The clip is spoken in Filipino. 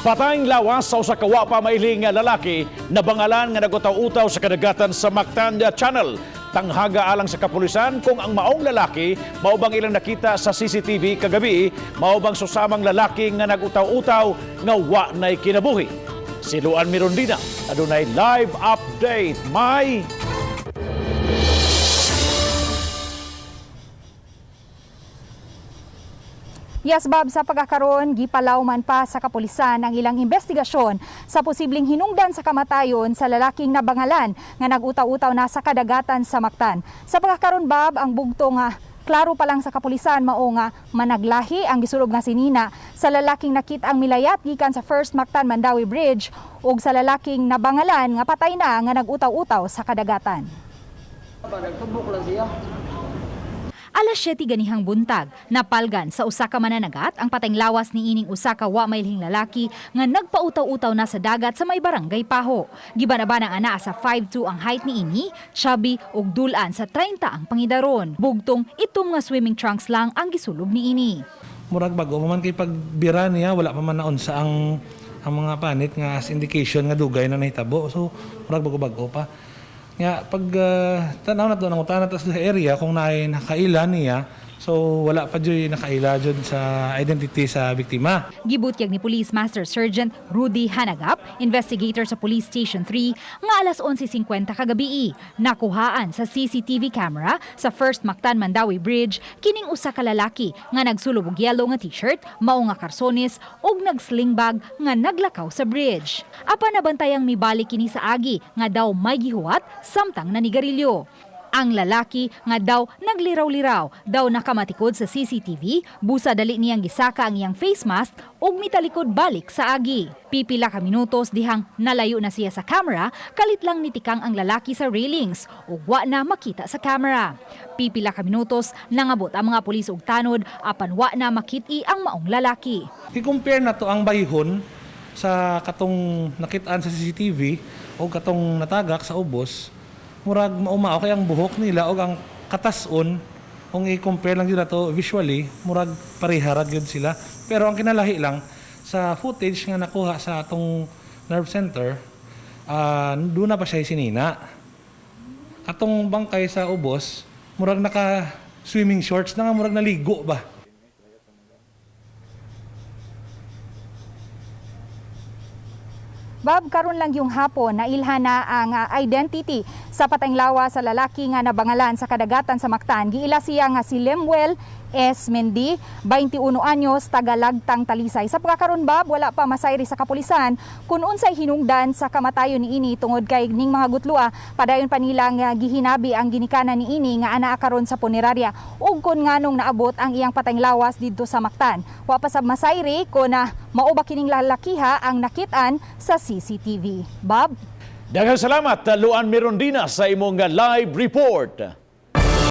Patay'ng lawas sa usa ka wa pa mailing nga lalaki nabangalan nga nagutaw-utaw sa kadagatan sa Mactan Channel. Tanghaga alang sa kapulisan kung ang maong lalaki maubang ilang nakita sa CCTV kagabi, maubang susamang lalaki nga nagutaw-utaw nga wa nay kinabuhi. Si Luan Mirondina adunay live update. May Yes, Bob, sa pagkakaroon, gipalaw man pa sa kapulisan ang ilang investigasyon sa posibleng hinungdan sa kamatayon sa lalaking nabangalan nga nag-utaw-utaw na sa kadagatan sa Mactan. Sa pagkakaroon, Bob, ang bugto nga klaro pa lang sa kapulisan mao nga managlahi ang gisulob nga sinina sa lalaking nakita ang milayat gikan sa First Mactan Mandawi Bridge ug sa lalaking nabangalan nga patay na nga nag-utaw-utaw sa kadagatan. Nagtubok lang siya. Alas 7 ganihang buntag, napalgan sa usa ka mananagat ang patayng lawas ni ining usa ka wa mailhing lalaki nga nagpautaw-utaw na sa dagat sa may barangay Paho. Gibanabanang ana sa 5'2" ang height ni ini, chubby ug dulan sa 30 ang pangidaron. Bugtong itom nga swimming trunks lang ang gisulob ni ini. Murag bago man kay pagbira niya wala pa man naon sa ang mga panit nga as indication nga dugay na nahitabo. So murag bago pa. Nga pag tanaw na to nang utana sa area kung naay nakaila niya, so wala pa joy nakaila jud sa identity sa biktima. Gibutyag ni Police Master Sergeant Rudy Hanagap, investigator sa Police Station 3, nga alas 11:50 kagabi nakuhaan sa CCTV camera sa First Mactan Mandawi Bridge kining usa ka lalaki nga nagsulob og yellow nga t-shirt, mao nga karsones ug nagsling bag nga naglakaw sa bridge. Apan nabantayang mibalik kini sa agi nga daw may gihuwat samtang nanigarilyo. Ang lalaki nga daw nagliraw-liraw, daw nakamatikod sa CCTV, busa dali niyang gisaka ang iyang face mask ug mitalikod balik sa agi. Pipila ka minutos dihang nalayo na siya sa camera, kalit lang nitikang ang lalaki sa railings ug wa na makita sa camera. Pipila ka minutos nangabot ang mga pulis og tanod apan wa na makit-i ang maong lalaki. I-compare na to ang bayhon sa katong nakitaan sa CCTV o katong natagak sa ubos. Murag maumao kay ang buhok nila o ang katason kung i-compare lang yun na to visually, murag pariharad yun sila. Pero ang kinalahi lang, sa footage nga nakuha sa atong nerve center, doon na pa siya sinina. Atong bangkay sa ubos, murag naka swimming shorts na nga, murag naligo ba? Bob, karon lang yung hapon nailhan na ang identity sa patayng lawas sa lalaki nga nabangalan sa kadagatan sa Mactan. Giila siya nga si Lemuel S. Mendi, 21 anyos, taga Lagtang, Talisay. Sa pagkakaroon, Bob, wala pa masayri sa kapulisan kung unsay hinungdan sa kamatayon ni ini tungod kay ning mga gutlua. Padayon pa nilang gihinabi ang ginikanan ni ini nga anaa karon sa punerarya ug kun nganong naabot ang iyang patayng lawas didto sa Mactan. Wa pa sab masayri kun mao ba kining lalakiha ang nakitaan sa CCTV. Bob? daghang salamat Luan Mirondina sa imong live report.